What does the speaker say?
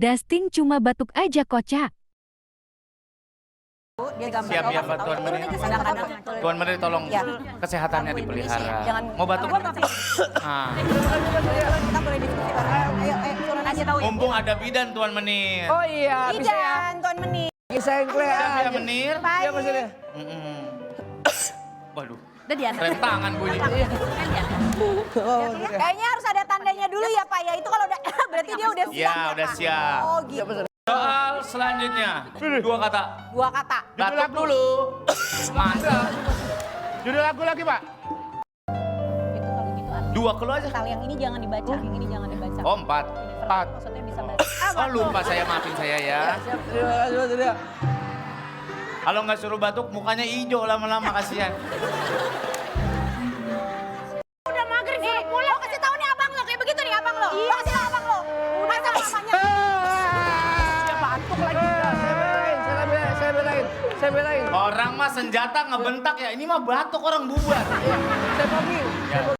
Dustin cuma batuk aja kocak. Siap ya Mbak Tuan Menir. Tuan Menir tolong kesehatannya dipelihara. Mau batuk? Nah. Kita boleh diskusi bareng. Ayo, turun aja tahu. Mumpung ada bidan Tuan Menir. Oh iya, bisa ya. Bidan, Tuan Menir. Bisa yang Siap ya kelihatan. Menir. Iya Mas ini. Waduh, Udah di atas. rem tangan bunyi. Kayaknya harus ada tandanya dulu ya Pak ya. Itu kalau udah berarti dia udah siap Iya, ya, udah Pak? siap. Oh gitu. Soal selanjutnya, 2 kata. 2 kata. Batuk dulu. Mantap. Judul lagu lagi, Pak. Itu kalau gitu 2 keluar aja. asal yang ini jangan dibaca, yang ini jangan dibaca. Oh, 4. Maksudnya bisa baca. Oh, lupa saya, maafin saya ya. Siap, terima kasih Mas Surya. Kalau nggak suruh batuk, mukanya hijau lama-lama, kasihan. Udah maghrib suruh pulang. Lo kasih tahu nih abang lo kayak begitu nih abang lo. Lo kasih tahu abang lo. Masa mamanya. Dia batuk lagi. Saya belain. Orang mah senjata ngebentak ya, ini mah batuk orang bubar. Saya panggil.